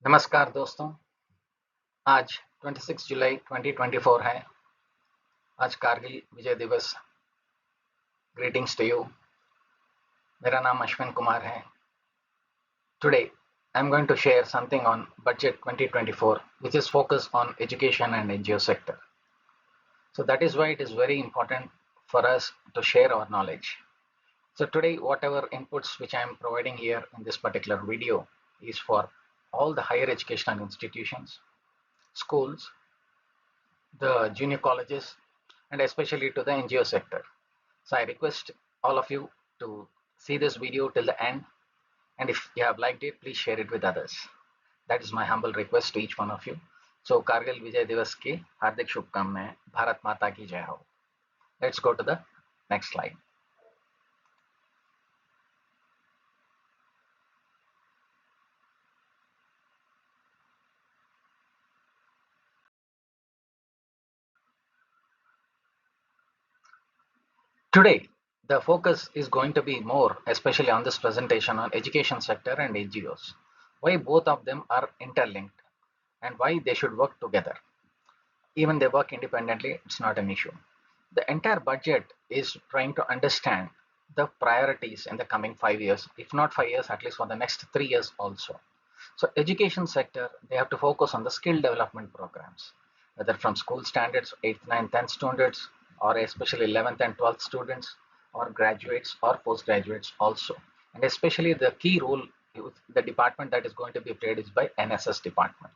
नमस्कार दोस्तों। आज 26 जुलाई 2024 है। आज Kargil Vijay Diwas. Greetings to you. मेरा नाम अश्विन कुमार है। Today I am going to share something on budget 2024 which is focused on education and NGO sector. So that is why it is very important for us to share our knowledge. So today whatever inputs which I am providing here in this particular video is for all the higher educational institutions, schools, the junior colleges, and especially to the NGO sector. So I request all of you to see this video till the end, and if you have liked it, please share it with others. That is my humble request to each one of you. So Kargil Vijay Divas की हार्दिक शुभकामनाएं। भारत माता की जय हो। Let's go to the next slide. Today, the focus is going to be more, especially on this presentation, on education sector and NGOs. Why both of them are interlinked and why they should work together. Even they work independently, it's not an issue. The entire budget is trying to understand the priorities in the coming 5 years, if not 5 years, at least for the next 3 years also. So education sector, they have to focus on the skill development programs, whether from school standards, 8th, 9th, 10th students, or especially 11th and 12th students, or graduates or postgraduates also. And especially the key role, the department that is going to be played is by NSS department.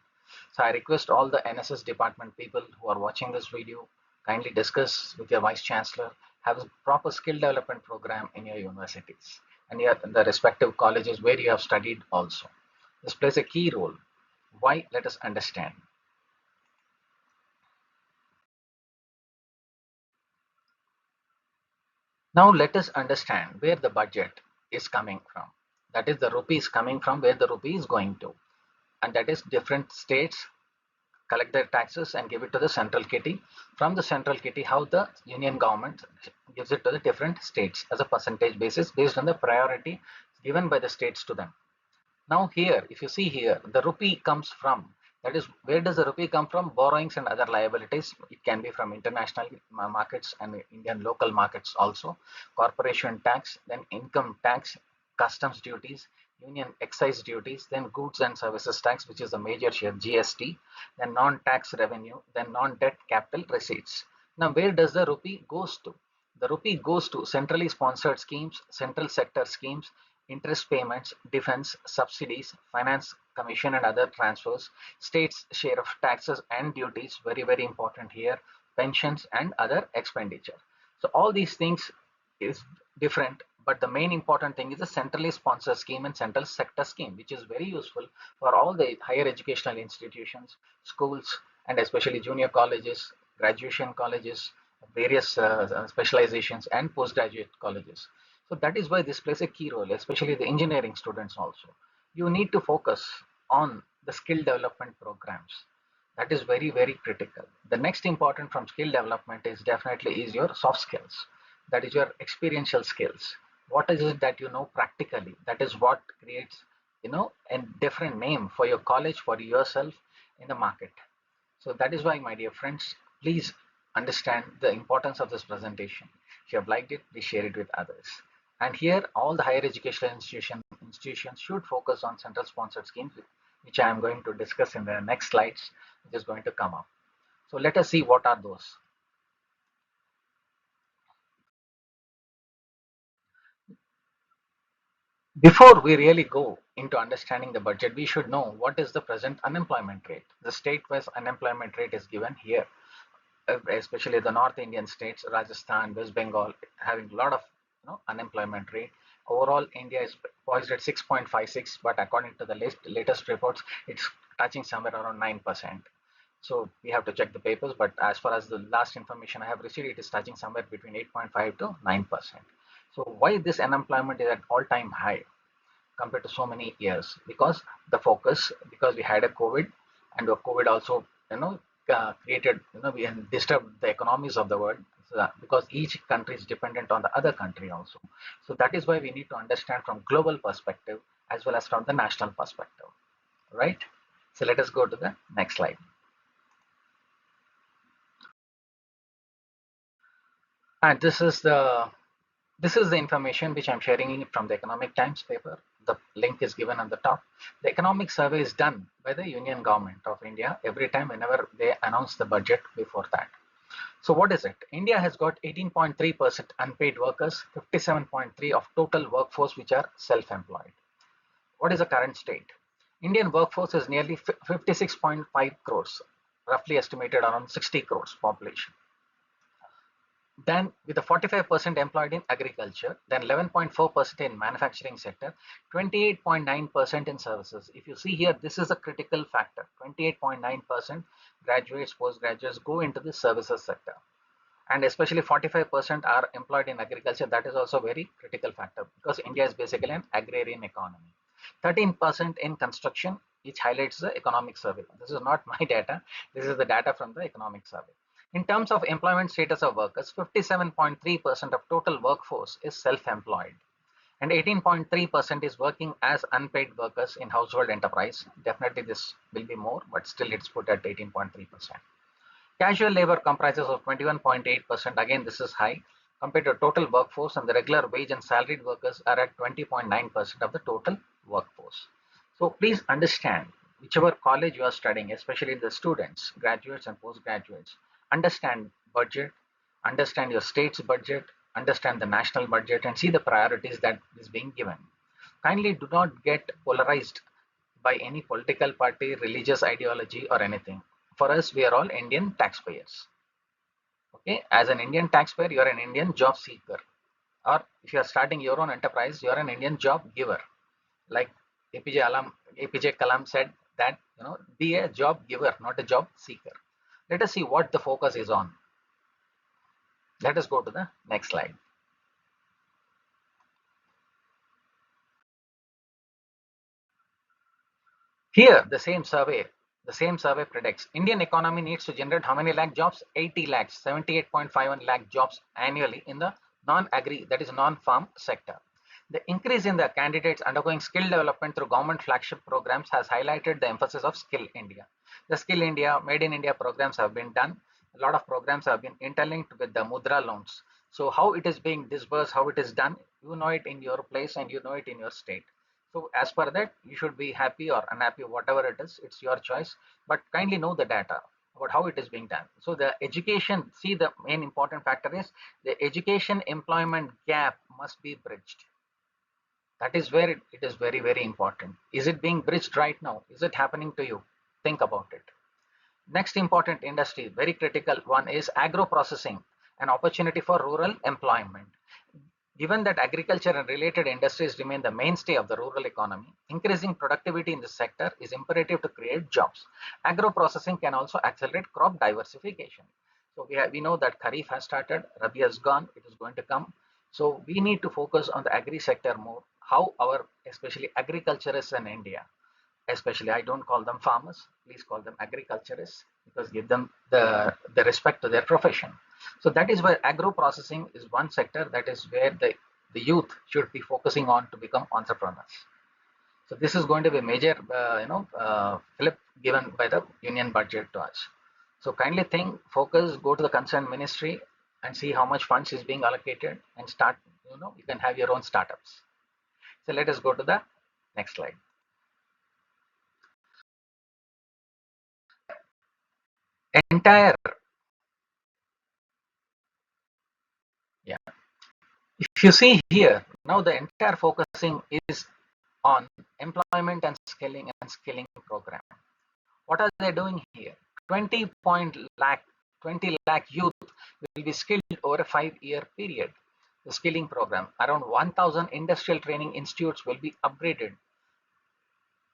So I request all the NSS department people who are watching this video, kindly discuss with your vice chancellor, have a proper skill development program in your universities and the respective colleges where you have studied also. This plays a key role. Why? Let us understand. Now let us understand where the budget is coming from. That is, the rupee is coming from where the rupee is going to. And that is, different states collect their taxes and give it to the central kitty. From the central kitty, how the union government gives it to the different states as a percentage basis based on the priority given by the states to them. Now here, if you see here, the rupee comes from, that is, where does the rupee come from? Borrowings and other liabilities. It can be from international markets and Indian local markets also. Corporation tax, then income tax, customs duties, union excise duties, then goods and services tax, which is a major share, GST, then non-tax revenue, then non-debt capital receipts. Now where does the rupee goes to? The rupee goes to centrally sponsored schemes, central sector schemes, interest payments, defense, subsidies, finance commission and other transfers, states share of taxes and duties, very, very important here, pensions and other expenditure. So all these things is different, but the main important thing is the centrally sponsored scheme and central sector scheme, which is very useful for all the higher educational institutions, schools, and especially junior colleges, graduation colleges, various specializations and postgraduate colleges. So that is why this plays a key role, especially the engineering students also. You need to focus on the skill development programs. That is very, very critical. The next important from skill development is definitely is your soft skills. That is your experiential skills. What is it that you know practically? That is what creates, a different name for your college, for yourself in the market. So that is why, my dear friends, please understand the importance of this presentation. If you have liked it, please share it with others. And here, all the higher educational institutions should focus on central sponsored schemes, which I am going to discuss in the next slides, which is going to come up. So let us see what are those. Before we really go into understanding the budget, we should know what is the present unemployment rate. The state-wise unemployment rate is given here, especially the North Indian states, Rajasthan, West Bengal, having a lot of unemployment rate. Overall, India is poised at 6.56, but according to the latest reports, it's touching somewhere around 9%. So we have to check the papers, but as far as the last information I have received, it is touching somewhere between 8.5 to 9%. So why this unemployment is at all-time high compared to so many years? Because the focus, because we had a COVID, and the COVID also, created, we disturbed the economies of the world. So because each country is dependent on the other country also. So that is why we need to understand from global perspective as well as from the national perspective, right? So let us go to the next slide. And this is the information which I'm sharing from the Economic Times paper. The link is given on the top. The economic survey is done by the Union Government of India every time whenever they announce the budget before that. So what is it? India has got 18.3% unpaid workers, 57.3 of total workforce which are self-employed. What is the current state? Indian workforce is nearly 56.5 crores, roughly estimated around 60 crores population. Then with the 45% employed in agriculture, then 11.4% in manufacturing sector, 28.9% in services. If you see here, this is a critical factor. 28.9% graduates, postgraduates go into the services sector. And especially 45% are employed in agriculture. That is also a very critical factor because India is basically an agrarian economy. 13% in construction, which highlights the economic survey. This is not my data. This is the data from the economic survey. In terms of employment status of workers, 57.3% of total workforce is self-employed and 18.3% is working as unpaid workers in household enterprise. Definitely this will be more, but still it's put at 18.3%. Casual labor comprises of 21.8%. Again, this is high compared to total workforce, and the regular wage and salaried workers are at 20.9% of the total workforce. So please understand, whichever college you are studying, especially the students, graduates and postgraduates, understand budget, understand your state's budget, understand the national budget, and see the priorities that is being given. Kindly do not get polarized by any political party, religious ideology, or anything. For us, we are all Indian taxpayers. Okay, as an Indian taxpayer, you are an Indian job seeker, or if you are starting your own enterprise, you are an Indian job giver. Like APJ Kalam said that be a job giver, not a job seeker. Let us see what the focus is on. Let us go to the next slide. Here, the same survey predicts Indian economy needs to generate how many lakh jobs? 80 lakhs, 78.51 lakh jobs annually in the non-agri, that is non-farm sector. The increase in the candidates undergoing skill development through government flagship programs has highlighted the emphasis of Skill India. The Skill India, Made in India programs have been done. A lot of programs have been interlinked with the Mudra loans. So how it is being disbursed, how it is done, you know it in your place and you know it in your state. So as per that, you should be happy or unhappy, whatever it is, it's your choice. But kindly know the data about how it is being done. So the education, see, the main important factor is the education employment gap must be bridged. That is where it is very, very important. Is it being bridged right now? Is it happening to you? Think about it. Next important industry, very critical one, is agro processing, an opportunity for rural employment. Given that agriculture and related industries remain the mainstay of the rural economy, increasing productivity in this sector is imperative to create jobs. Agro processing can also accelerate crop diversification. So we know that Kharif has started, Rabi has gone, it is going to come. So we need to focus on the agri sector more. How our, especially agriculturists in India, especially I don't call them farmers, please call them agriculturists, because give them the respect to their profession. So that is where agro processing is one sector, that is where the youth should be focusing on to become entrepreneurs. So this is going to be a major flip given by the union budget to us. So kindly think, focus, go to the concerned ministry and see how much funds is being allocated and start, you can have your own startups. So let us go to the next slide. Entire, yeah. If you see here, now the entire focusing is on employment and skilling program. What are they doing here? 20 lakh youth will be skilled over a 5-year period. The skilling program, around 1,000 industrial training institutes will be upgraded.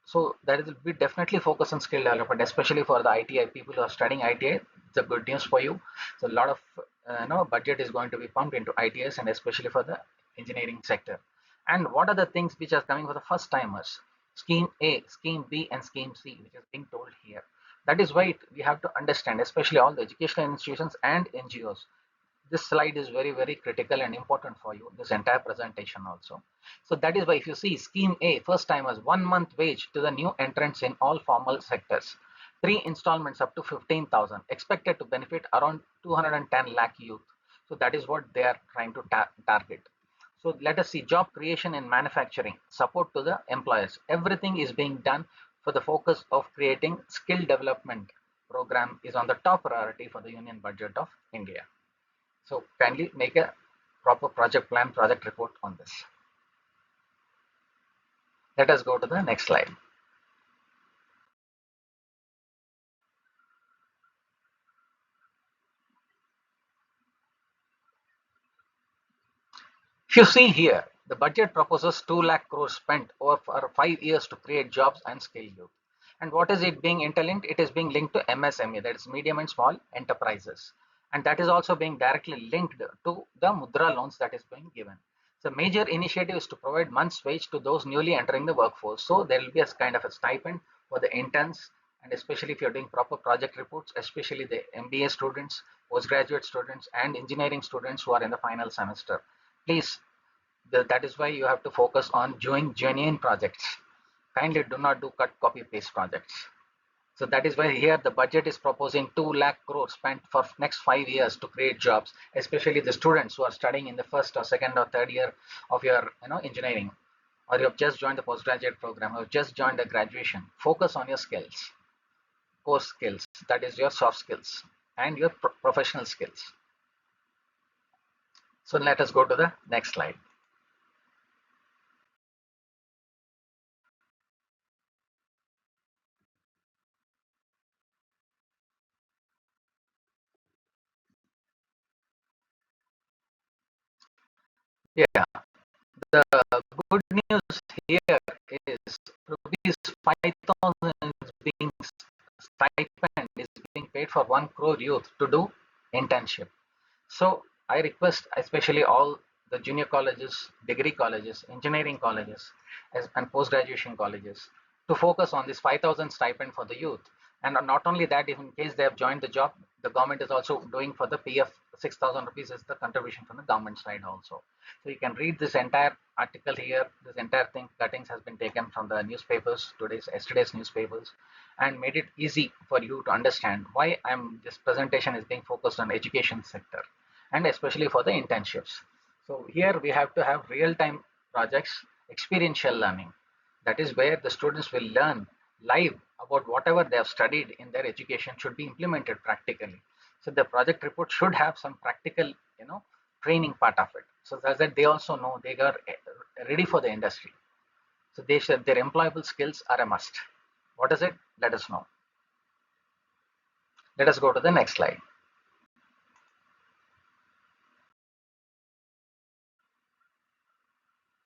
So that will be definitely focus on skill development, especially for the ITI people who are studying ITI. It's a good news for you. So a lot of budget is going to be pumped into ITIs and especially for the engineering sector. And what are the things which are coming for the first timers? Scheme A, Scheme B, and Scheme C, which is being told here. That is why we have to understand, especially all the educational institutions and NGOs. this slide is very, very critical and important for you, this entire presentation also. So that is why if you see scheme A, first timers, 1 month wage to the new entrants in all formal sectors, 3 installments up to 15,000, expected to benefit around 210 lakh youth. So that is what they are trying to target. So let us see job creation in manufacturing, support to the employers. Everything is being done for the focus of creating skill development program is on the top priority for the union budget of India. So kindly make a proper project plan, project report on this. Let us go to the next slide. If you see here, the budget proposes 2 lakh crores spent over for 5 years to create jobs and skill youth. And what is it being interlinked? It is being linked to MSME, that is medium and small enterprises. And that is also being directly linked to the Mudra loans that is being given. So major initiative is to provide month's wage to those newly entering the workforce. So there will be a kind of a stipend for the interns, and especially if you're doing proper project reports, especially the MBA students, postgraduate students, and engineering students who are in the final semester. Please, that is why you have to focus on doing genuine projects. Kindly do not do cut copy paste projects. So that is why here the budget is proposing 2 lakh crores spent for next 5 years to create jobs, especially the students who are studying in the first or second or third year of your engineering, or you have just joined the postgraduate program, or just joined the graduation. Focus on your skills, core skills, that is your soft skills and your professional skills. So let us go to the next slide. Yeah, the good news here is rupees 5,000 is being stipend is being paid for 1 crore youth to do internship. So I request especially all the junior colleges, degree colleges, engineering colleges, and post-graduation colleges to focus on this 5,000 stipend for the youth. And not only that, if in case they have joined the job, the government is also doing for the PF 6,000 rupees is the contribution from the government side also. So you can read this entire article here. This entire thing cuttings has been taken from the newspapers, yesterday's newspapers, and made it easy for you to understand why this presentation is being focused on education sector and especially for the internships. So here we have to have real-time projects, experiential learning. That is where the students will learn live about whatever they have studied in their education should be implemented practically. So the project report should have some practical, training part of it. So that they also know they are ready for the industry. So their employable skills are a must. What is it? Let us know. Let us go to the next slide.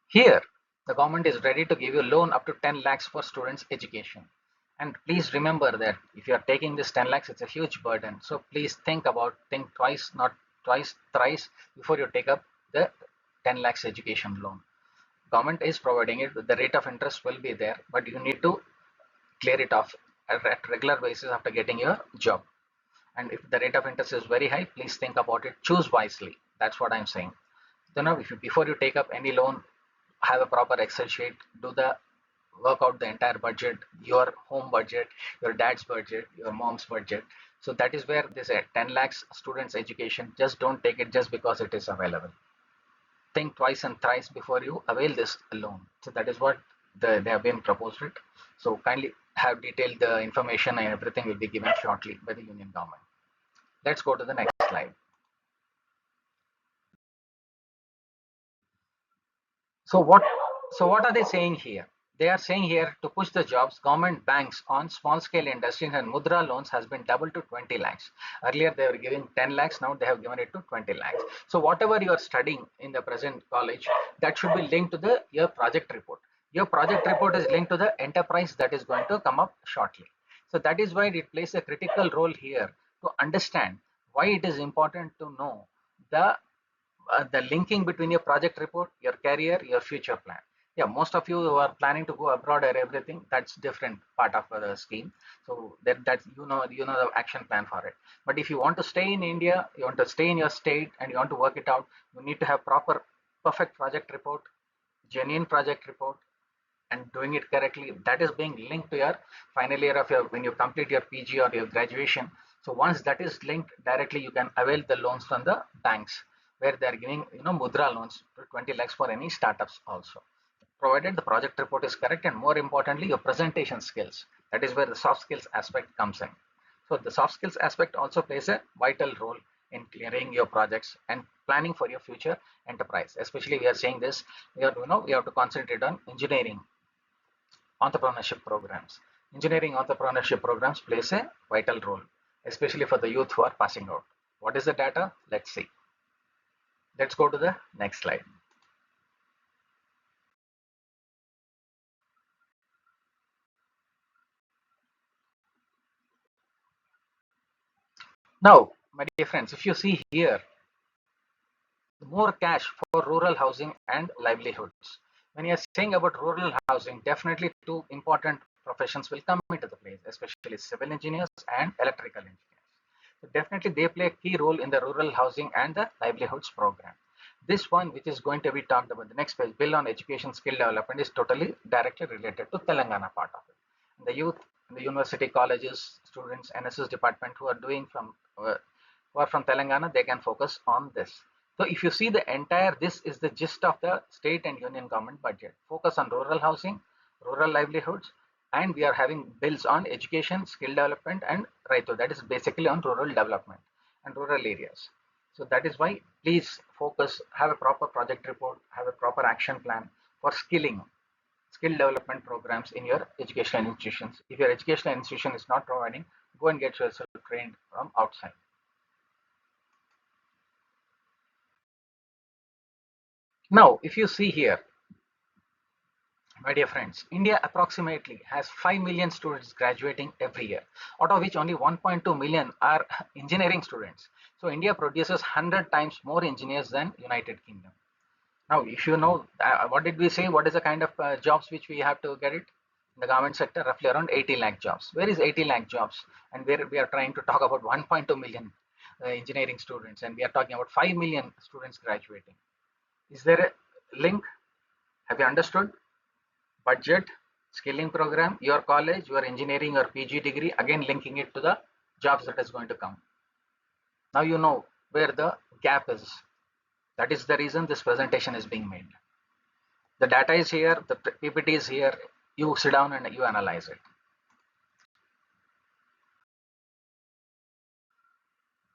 Here, the government is ready to give you a loan up to 10 lakhs for students' education. And please remember that if you are taking this 10 lakhs, it's a huge burden. So please think twice, not twice, thrice before you take up the 10 lakhs education loan. Government is providing it, the rate of interest will be there, but you need to clear it off at regular basis after getting your job. And if the rate of interest is very high, please think about it. Choose wisely. That's what I'm saying. So now, before you take up any loan, have a proper Excel sheet. Work out the entire budget, your home budget, your dad's budget, your mom's budget. So that is where this 10 lakhs students education. Just don't take it just because it is available. Think twice and thrice before you avail this loan. So that is what they have been proposed it. So kindly have detailed the information and everything will be given shortly by the union government. Let's go to the next slide. So what are they saying here? They are saying here to push the jobs, government banks on small scale industries and Mudra loans has been doubled to 20 lakhs. Earlier they were giving 10 lakhs, now they have given it to 20 lakhs. So whatever you are studying in the present college, that should be linked to your project report. Your project report is linked to the enterprise that is going to come up shortly. So that is why it plays a critical role here to understand why it is important to know the linking between your project report, your career, your future plan. Yeah, most of you who are planning to go abroad or everything, that's different part of the scheme. So that's you know the action plan for it. But if you want to stay in India, you want to stay in your state and you want to work it out, you need to have proper perfect project report, genuine project report, and doing it correctly. That is being linked to your final year of your when you complete your PG or your graduation. So once that is linked directly, you can avail the loans from the banks where they are giving mudra loans to 20 lakhs for any startups also, provided the project report is correct, and more importantly your presentation skills. That is where the soft skills aspect comes in. So the soft skills aspect also plays a vital role in clearing your projects and planning for your future enterprise. Especially we are saying this, we have to concentrate on engineering entrepreneurship programs. Engineering entrepreneurship programs plays a vital role, especially for the youth who are passing out. What is the data? Let's see. Let's go to the next slide. Now, my dear friends, if you see here, more cash for rural housing and livelihoods. When you're saying about rural housing, definitely two important professions will come into the place, especially civil engineers and electrical engineers. So definitely they play a key role in the rural housing and the livelihoods program. This one, which is going to be talked about the next page, bill on education skill development, is totally directly related to Telangana part of it. And the youth, the university colleges, students, NSS department who are from Telangana, they can focus on this. So if you see the entire, this is the gist of the state and union government budget. Focus on rural housing, rural livelihoods, and we are having bills on education, skill development, and Raito. That is basically on rural development and rural areas. So that is why please focus, have a proper project report, have a proper action plan for skilling, skill development programs in your educational institutions. If your educational institution is not providing, go and get yourself trained from outside. Now, if you see here, my dear friends, India approximately has 5 million students graduating every year, out of which only 1.2 million are engineering students. So India produces 100 times more engineers than United Kingdom. Now, if you know, what did we say? What is the kind of jobs which we have to get it? In the government sector, roughly around 80 lakh jobs. Where is 80 lakh jobs? And where we are trying to talk about 1.2 million engineering students, and we are talking about 5 million students graduating. Is there a link? Have you understood? Budget, skilling program, your college, your engineering or PG degree, again linking it to the jobs that is going to come. Now you know where the gap is. That is the reason this presentation is being made. The data is here, the PPT is here, you sit down and you analyze it.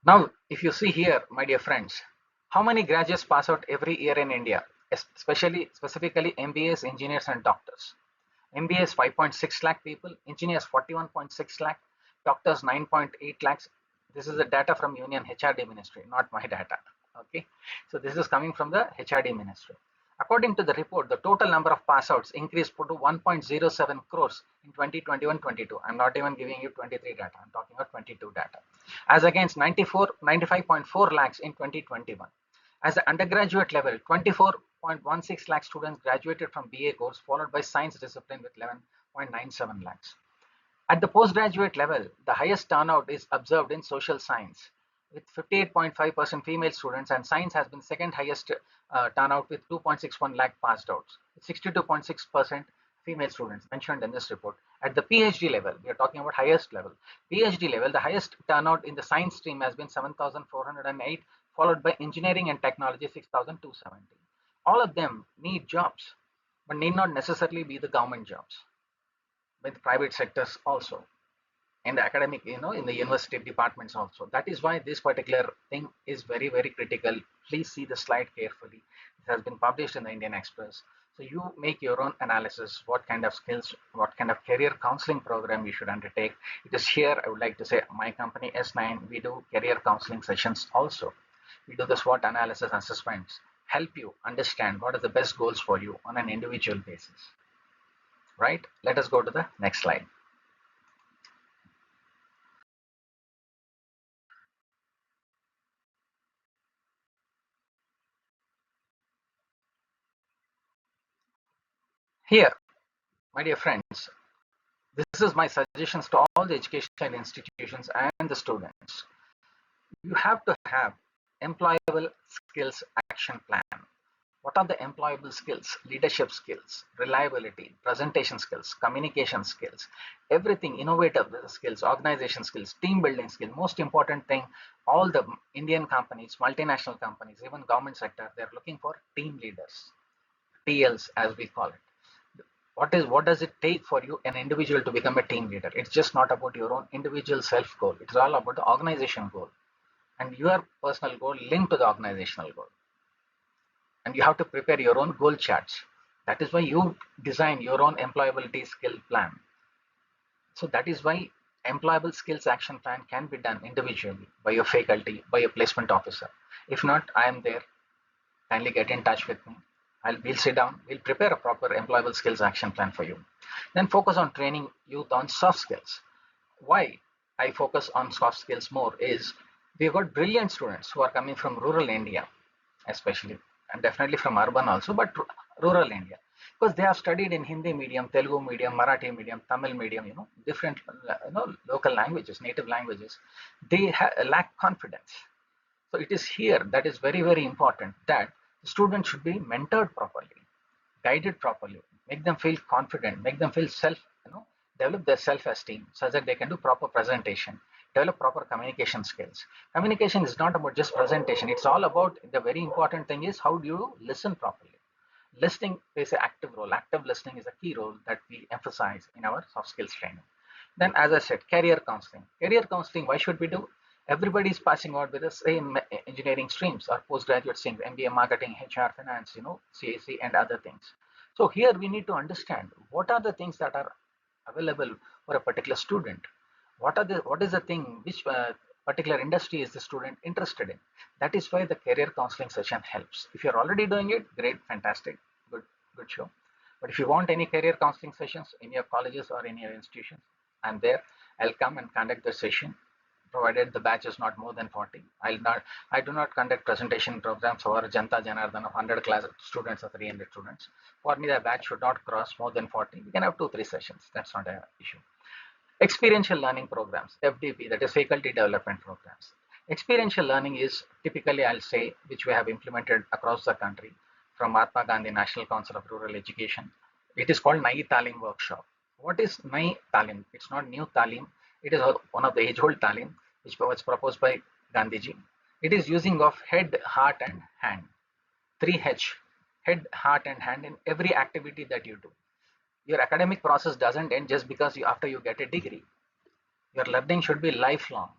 Now, if you see here, my dear friends, how many graduates pass out every year in India, especially specifically MBAs, engineers and doctors? MBAs 5.6 lakh people, engineers 41.6 lakh, doctors 9.8 lakhs. This is the data from Union HRD Ministry, not my data. Okay, so this is coming from the HRD Ministry. According to the report, the total number of pass outs increased to 1.07 crores in 2021-22. I'm not even giving you 23 data, I'm talking about 22 data, as against 95.4 lakhs in 2021. As the undergraduate level, 24.16 lakh students graduated from BA course, followed by science discipline with 11.97 lakhs. At the postgraduate level, the highest turnout is observed in social science, with 58.5% female students, and science has been second highest turnout with 2.61 lakh passed out, with 62.6% female students mentioned in this report. At the PhD level, we are talking about highest level. PhD level, the highest turnout in the science stream has been 7,408, followed by engineering and technology 6,270. All of them need jobs, but need not necessarily be the government jobs, with private sectors also, in the academic, in the university departments also. That is why this particular thing is very, very critical. Please see the slide carefully. It has been published in the Indian Express. So you make your own analysis, what kind of skills, what kind of career counseling program you should undertake. It is here, I would like to say, my company S9, we do career counseling sessions also. We do the SWOT analysis assessments, help you understand what are the best goals for you on an individual basis. Right? Let us go to the next slide. Here, my dear friends, this is my suggestions to all the educational institutions and the students. You have to have employable skills action plan. What are the employable skills? Leadership skills, reliability, presentation skills, communication skills, everything, innovative skills, organization skills, team building skills. Most important thing, all the Indian companies, multinational companies, even government sector, they're looking for team leaders, TLs as we call it. What does it take for you, an individual, to become a team leader? It's just not about your own individual self goal. It's all about the organization goal and your personal goal linked to the organizational goal. And you have to prepare your own goal charts. That is why you design your own employability skill plan. So that is why employable skills action plan can be done individually by your faculty, by your placement officer. If not, I am there. Kindly get in touch with me. We'll sit down, we'll prepare a proper employable skills action plan for you. Then focus on training youth on soft skills. Why I focus on soft skills more is we've got brilliant students who are coming from rural India, especially, and definitely from urban also, but rural India, because they have studied in Hindi medium, Telugu medium, Marathi medium, Tamil medium, different, local languages, native languages. They lack confidence. So it is here that is very, very important that the students should be mentored properly, guided properly, make them feel confident, make them feel develop their self-esteem such that they can do proper presentation, develop proper communication skills. Communication is not about just presentation. It's all about, the very important thing is how do you listen properly. Listening plays an active role. Active listening is a key role that we emphasize in our soft skills training. Then, as I said, career counseling. Career counseling, why should we do? Everybody is passing out with the same engineering streams or postgraduate streams, MBA, marketing, HR, finance, CAC, and other things. So here we need to understand what are the things that are available for a particular student. What is the thing, which particular industry is the student interested in? That is why the career counseling session helps. If you're already doing it, great, fantastic, good show. But if you want any career counseling sessions in your colleges or in your institutions, I'm there. I'll come and conduct the session, provided the batch is not more than 40. I do not conduct presentation programs for Janta Janardhan of 100 class students or 300 students. For me, the batch should not cross more than 40. We can have 2-3 sessions. That's not an issue. Experiential learning programs, FDP, that is faculty development programs. Experiential learning is typically, I'll say, which we have implemented across the country from Mahatma Gandhi National Council of Rural Education. It is called Nai Talim Workshop. What is Nai Talim? It's not new Talim. It is one of the age-old Talim, which was proposed by Gandhiji. It is using of head, heart, and hand. 3H, head, heart, and hand in every activity that you do. Your academic process doesn't end just because after you get a degree. Your learning should be lifelong.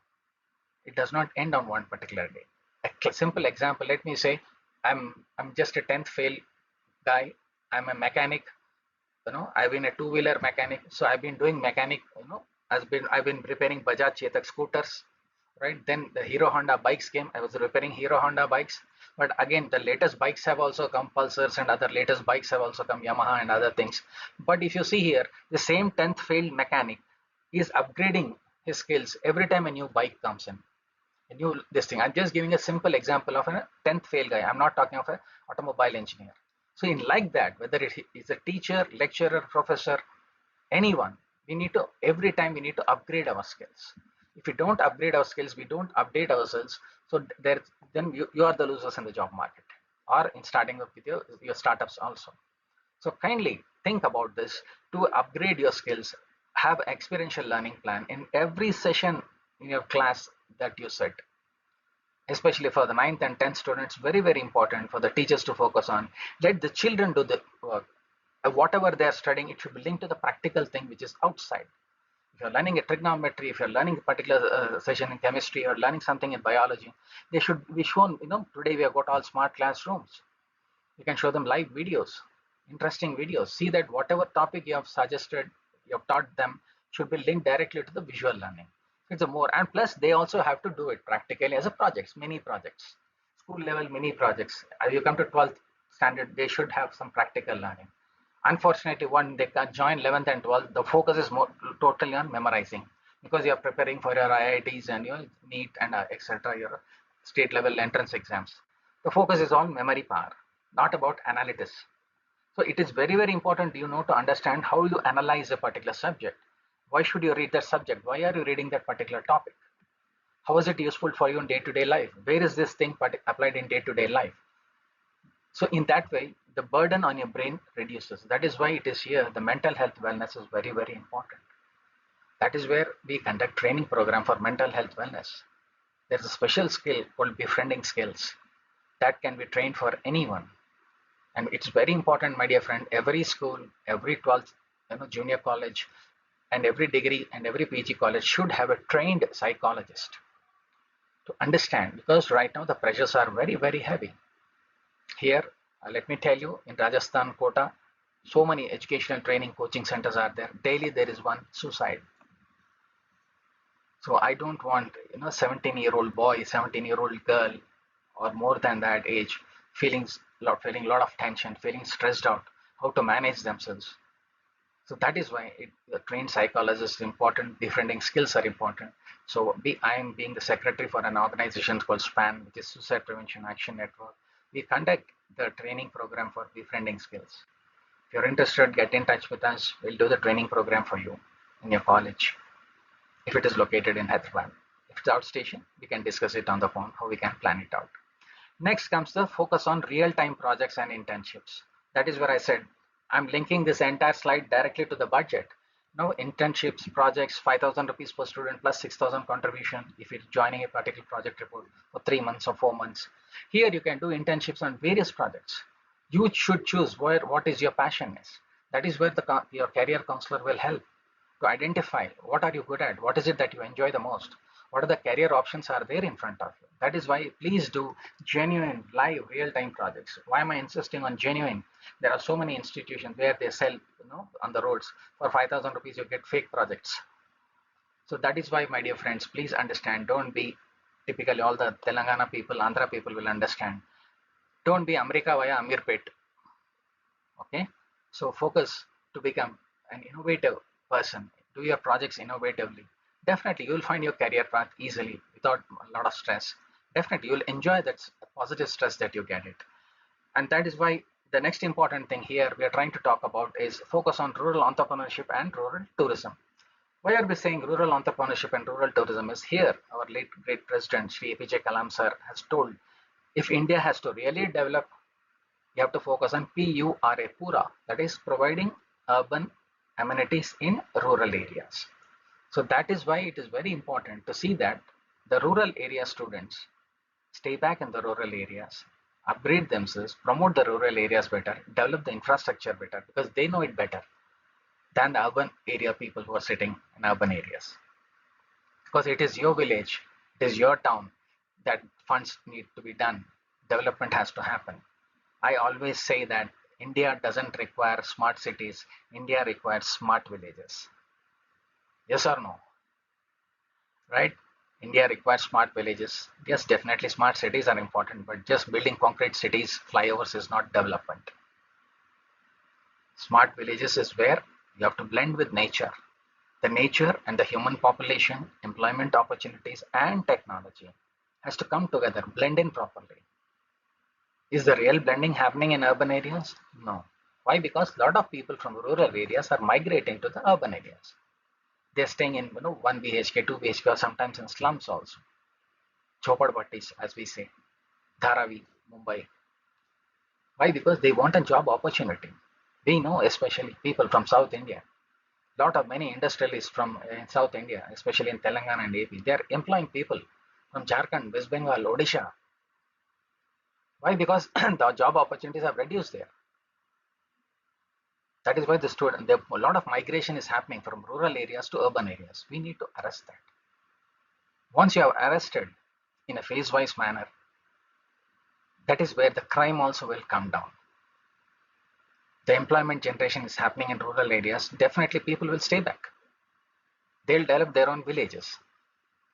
It does not end on one particular day. A simple example, let me say, I'm just a 10th fail guy. I'm a mechanic. I've been a two-wheeler mechanic. So I've been doing mechanic, I've been repairing Bajaj Chetak scooters, right? Then the Hero Honda bikes came. I was repairing Hero Honda bikes. But again, the latest bikes have also come, Pulsars and other latest bikes have also come, Yamaha and other things. But if you see here, the same 10th failed mechanic is upgrading his skills every time a new bike comes in. A new this thing. I'm just giving a simple example of a 10th fail guy. I'm not talking of an automobile engineer. So in like that, whether it is a teacher, lecturer, professor, anyone, every time we need to upgrade our skills. If we don't upgrade our skills, we don't update ourselves, so then you are the losers in the job market, or in starting up with your startups also. So kindly think about this. To upgrade your skills, have experiential learning plan in every session in your class that you set. Especially for the 9th and 10th students, very, very important for the teachers to focus on. Let the children do the work. Whatever they are studying, it should be linked to the practical thing which is outside. If you're learning a trigonometry, if you're learning a particular session in chemistry, or learning something in biology, they should be shown. Today we have got all smart classrooms. You can show them live videos, interesting videos. See that whatever topic you have suggested, you have taught them, should be linked directly to the visual learning. It's a more, and plus they also have to do it practically as a projects, mini projects, school level mini projects. As you come to 12th standard, they should have some practical learning. Unfortunately, when they can join 11th and 12th, the focus is more totally on memorizing, because you are preparing for your IITs and your NEET and etc., your state level entrance exams. The focus is on memory power, not about analysis. So it is very, very important, to understand how you analyze a particular subject. Why should you read that subject? Why are you reading that particular topic? How is it useful for you in day-to-day life? Where is this thing applied in day-to-day life? So in that way, the burden on your brain reduces. That is why it is here. The mental health wellness is very, very important. That is where we conduct training program for mental health wellness. There's a special skill called befriending skills that can be trained for anyone. And it's very important, my dear friend, every school, every 12th junior college, and every degree and every PG college should have a trained psychologist to understand, because right now the pressures are very, very heavy. Here, let me tell you, in Rajasthan, Kota, so many educational training coaching centers are there. Daily there is one suicide. So I don't want 17-year-old boy, 17-year-old girl, or more than that age, feeling a lot of tension, feeling stressed out, how to manage themselves. So that is why the trained psychologist is important. Befriending skills are important. So I am being the secretary for an organization called SPAN, which is Suicide Prevention Action Network. We conduct the training program for befriending skills. If you're interested, get in touch with us. We'll do the training program for you in your college, if it is located in Hyderabad. If it's outstation, we can discuss it on the phone, how we can plan it out. Next comes the focus on real-time projects and internships. That is where I said I'm linking this entire slide directly to the budget. Now, internships, projects, 5,000 rupees per student plus 6,000 contribution if you're joining a particular project report for 3 months or 4 months. Here you can do internships on various projects. You should choose what is your passion is. That is where your career counselor will help to identify what are you good at, what is it that you enjoy the most, what are the career options are there in front of you. That is why please do genuine, live, real-time projects. Why am I insisting on genuine? There are so many institutions where they sell, on the roads for 5,000 rupees you get fake projects. So that is why, my dear friends, please understand. Don't be typically all the Telangana people, Andhra people will understand. Don't be America via Amirpet. Okay, so focus to become an innovative person. Do your projects innovatively. Definitely you'll find your career path easily without a lot of stress. Definitely you'll enjoy that positive stress that you get it. And that is why the next important thing here we are trying to talk about is focus on rural entrepreneurship and rural tourism. Why are we saying rural entrepreneurship and rural tourism? Is here our late great president Sri APJ Kalam sir has told, if India has to really develop, you have to focus on PURA, Pura, that is providing urban amenities in rural areas. So that is why it is very important to see that the rural area students stay back in the rural areas, upgrade themselves, promote the rural areas better, develop the infrastructure better, because they know it better than the urban area people who are sitting in urban areas. Because it is your village, it is your town that funds need to be done, development has to happen. I always say that India doesn't require smart cities, India requires smart villages. Yes or no? Right? India requires smart villages. Yes, definitely smart cities are important, but just building concrete cities, flyovers is not development. Smart villages is where you have to blend with nature. The nature and the human population, employment opportunities, and technology has to come together, blend in properly. Is the real blending happening in urban areas? No. Why? Because a lot of people from rural areas are migrating to the urban areas. They're staying in 1 BHK, 2 BHK, or sometimes in slums also. Chopadpattis, as we say, Dharavi, Mumbai. Why? Because they want a job opportunity. We know, especially people from South India. Many industrialists from South India, especially in Telangana and AP, they are employing people from Jharkhand, West Bengal, Odisha. Why? Because the job opportunities have reduced there. That is why a lot of migration is happening from rural areas to urban areas. We need to arrest that. Once you have arrested in a phase-wise manner, that is where the crime also will come down. The employment generation is happening in rural areas. Definitely people will stay back. They'll develop their own villages.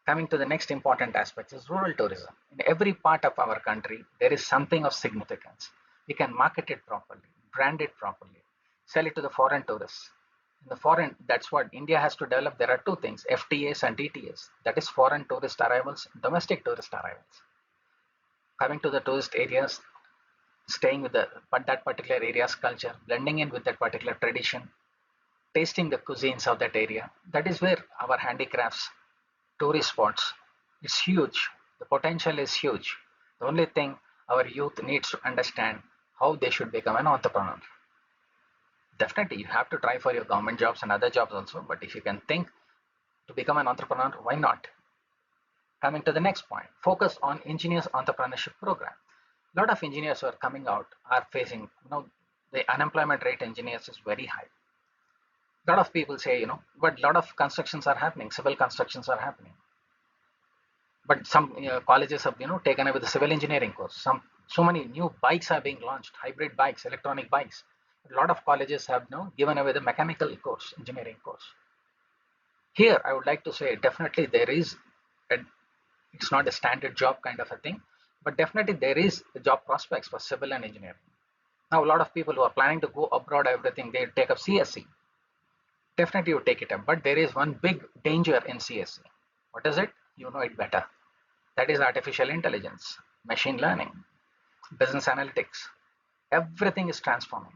Coming to the next important aspect is rural tourism. In every part of our country, there is something of significance. We can market it properly, brand it properly, sell it to the foreign tourists. In the foreign, that's what India has to develop. There are two things, FTAs and TTAs. That is foreign tourist arrivals, domestic tourist arrivals. Coming to the tourist areas, staying with but that particular area's culture, blending in with that particular tradition, tasting the cuisines of that area. That is where our handicrafts, tourist spots, it's huge. The potential is huge. The only thing our youth needs to understand how they should become an entrepreneur. Definitely, you have to try for your government jobs and other jobs also, but if you can think to become an entrepreneur, why not? Coming to the next point, focus on engineers entrepreneurship program. A lot of engineers who are coming out are facing, the unemployment rate engineers is very high. A lot of people say, but a lot of constructions are happening, civil constructions are happening. But some colleges have, taken away the civil engineering course. So many new bikes are being launched, hybrid bikes, electronic bikes. A lot of colleges have, given away the mechanical course, engineering course. Here, I would like to say definitely there is, it's not a standard job kind of a thing, but definitely there is job prospects for civil and engineering. Now, a lot of people who are planning to go abroad, everything, they take up CSC. Definitely you take it up, but there is one big danger in CSC. What is it? You know it better. That is artificial intelligence, machine learning, business analytics. Everything is transforming.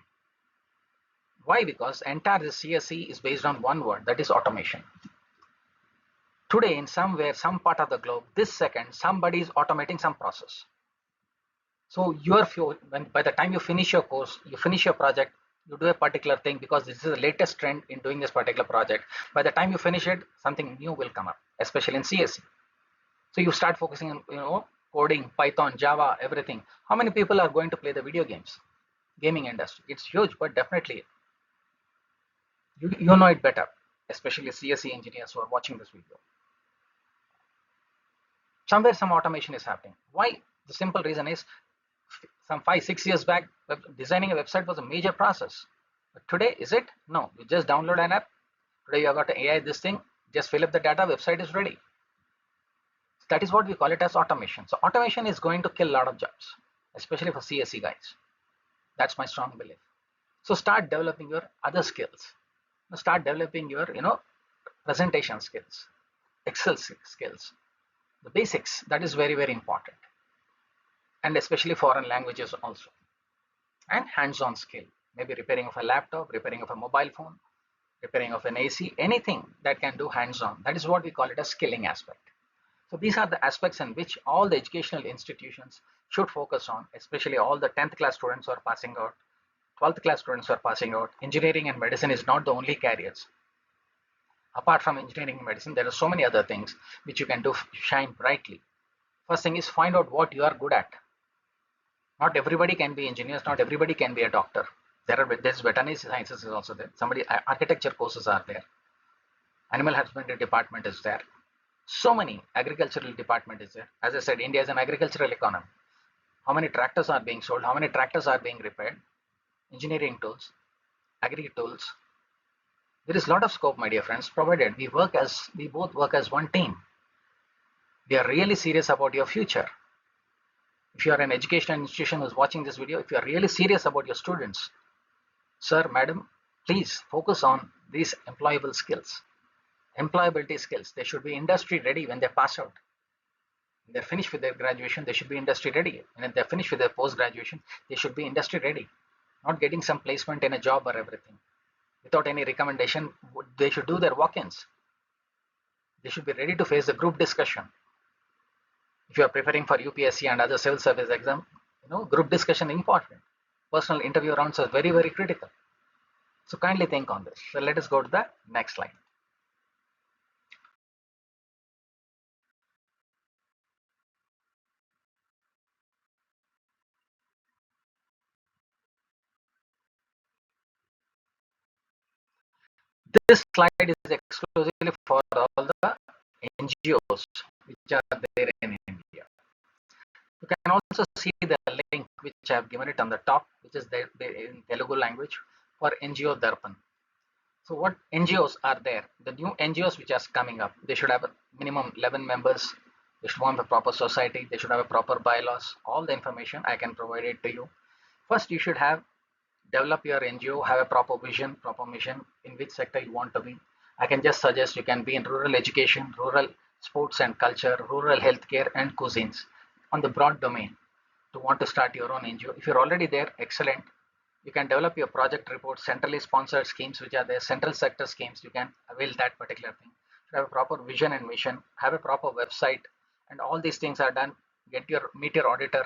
Why? Because entire CSC is based on one word, that is automation. Today, in somewhere, some part of the globe, this second, somebody is automating some process. So by the time you finish your course, you finish your project, you do a particular thing because this is the latest trend in doing this particular project. By the time you finish it, something new will come up, especially in CSC. So you start focusing on, coding, Python, Java, everything. How many people are going to play the video games? Gaming industry. It's huge, but definitely you know it better, especially CSC engineers who are watching this video. Somewhere some automation is happening. Why? The simple reason is some 5-6 years back, designing a website was a major process. But today, is it? No. You just download an app. Today you have got AI, this thing, just fill up the data, website is ready. That is what we call it as automation. So automation is going to kill a lot of jobs, especially for CSC guys. That's my strong belief. So start developing your other skills. Start developing your, presentation skills, Excel skills, the basics. That is very, very important. And especially foreign languages also. And hands-on skill, maybe repairing of a laptop, repairing of a mobile phone, repairing of an AC, anything that can do hands-on. That is what we call it a skilling aspect. So these are the aspects in which all the educational institutions should focus on, especially all the 10th class students who are passing out, 12th class students who are passing out. Engineering and medicine is not the only careers. Apart from engineering and medicine, there are so many other things which you can do shine brightly. First thing is find out what you are good at. Not everybody can be engineers, not everybody can be a doctor. There's veterinary sciences is also there. Architecture courses are there. Animal husbandry department is there. So many agricultural department is there. As I said, India is an agricultural economy. How many tractors are being sold? How many tractors are being repaired? Engineering tools, agri tools. There is a lot of scope, my dear friends, provided we both work as one team. We are really serious about your future. If you are an educational institution who's watching this video, if you are really serious about your students, sir, madam, please focus on these employable skills, employability skills. They should be industry ready when they pass out. When they're finished with their graduation, they should be industry ready. And if they're finished with their post-graduation, they should be industry ready. Not getting some placement in a job or everything. Without any recommendation, they should do their walk-ins. They should be ready to face the group discussion. If you are preparing for UPSC and other civil service exam, group discussion is important. Personal interview rounds are very, very critical. So kindly think on this. So let us go to the next slide. This slide is exclusively for all the NGOs which are there in India. You can also see the link which I have given it on the top, which is there in Telugu language for NGO Darpan. So what NGOs are there? The new NGOs which are coming up, they should have a minimum 11 members. They should have a proper society. They should have a proper bylaws. All the information I can provide it to you. First, you should develop your NGO, have a proper vision, proper mission in which sector you want to be. I can just suggest you can be in rural education, rural sports and culture, rural healthcare and cuisines on the broad domain. to want to start your own NGO. If you're already there, excellent. You can develop your project report, centrally sponsored schemes which are there, central sector schemes, you can avail that particular thing. Have a proper vision and mission, have a proper website, and all these things are done. Meet your auditor,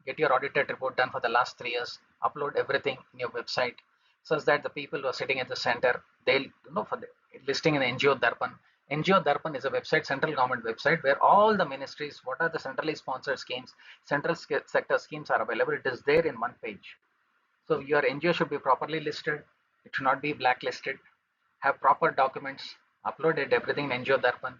get your audited report done for the last 3 years, upload everything in your website, such that the people who are sitting at the center, they'll for the listing in the NGO Darpan. NGO Darpan is a website, central government website, where all the ministries, what are the centrally sponsored schemes, central sector schemes are available. It is there in one page. So your NGO should be properly listed. It should not be blacklisted. Have proper documents, uploaded everything in NGO Darpan.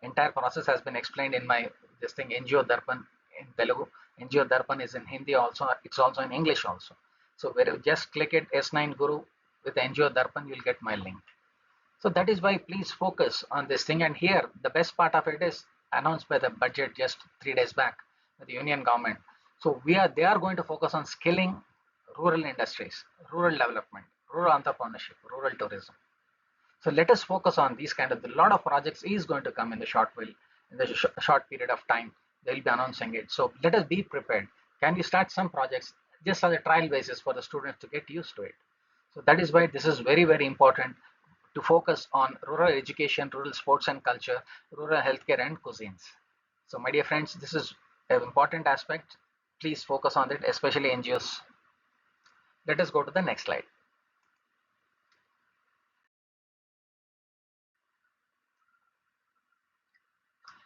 Entire process has been explained in my this thing NGO Darpan in Telugu. NGO Darpan is in Hindi also. It's also in English also. So where you just click it S9 Guru with NGO Darpan, you'll get my link. So that is why please focus on this thing. And here the best part of it is announced by the budget just 3 days back by the union government. So they are going to focus on skilling rural industries, rural development, rural entrepreneurship, rural tourism. So let us focus on these kind of, a lot of projects is going to come in the short period of time. They will be announcing it. So let us be prepared. Can we start some projects just as a trial basis for the students to get used to it? So that is why this is very, very important to focus on rural education, rural sports and culture, rural healthcare and cuisines. So my dear friends, this is an important aspect. Please focus on it, especially NGOs. Let us go to the next slide.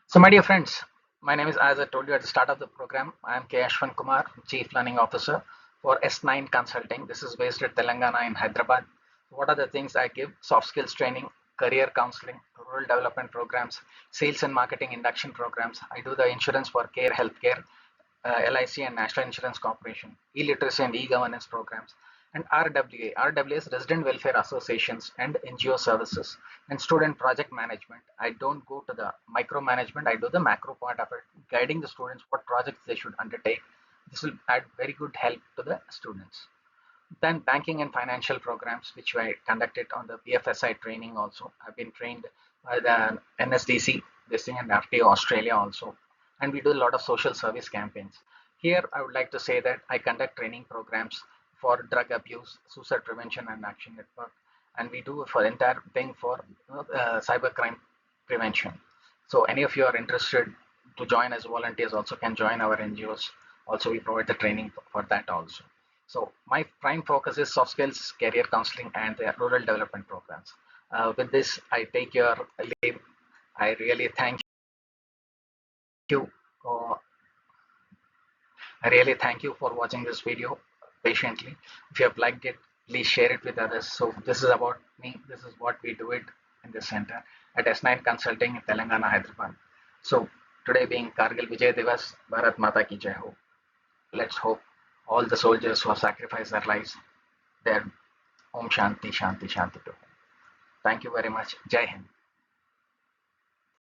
So my dear friends, my name is, as I told you at the start of the program, I am K. Ashwan Kumar, Chief Learning Officer for S9 Consulting. This is based at Telangana in Hyderabad. What are the things I give? Soft skills training, career counseling, rural development programs, sales and marketing induction programs. I do the insurance for care, healthcare, LIC and National Insurance Corporation, e-literacy and e-governance programs, and RWA. RWA is Resident Welfare Associations and NGO services, and student project management. I don't go to the micromanagement, I do the macro part of it, guiding the students what projects they should undertake. This will add very good help to the students. Then banking and financial programs, which I conducted on the BFSI training also. I've been trained by the NSDC, this thing, and RTO Australia also. And we do a lot of social service campaigns. Here, I would like to say that I conduct training programs for drug abuse, suicide prevention and action network. And we do for entire thing for cybercrime prevention. So any of you are interested to join as volunteers also can join our NGOs. Also, we provide the training for that also. So my prime focus is soft skills, career counseling, and the rural development programs. With this, I take your leave. I really thank you. Uh, I really thank you for watching this video patiently. If you have liked it, please share it with others. So this is about me. This is what we do it in this center at S9 Consulting in Telangana, Hyderabad. So today being Kargil Vijay Divas, Bharat Mata Ki Jai Ho. Let's hope all the soldiers who have sacrificed their lives, their Om Shanti, Shanti, Shanti to. Thank you very much. Jai Hind.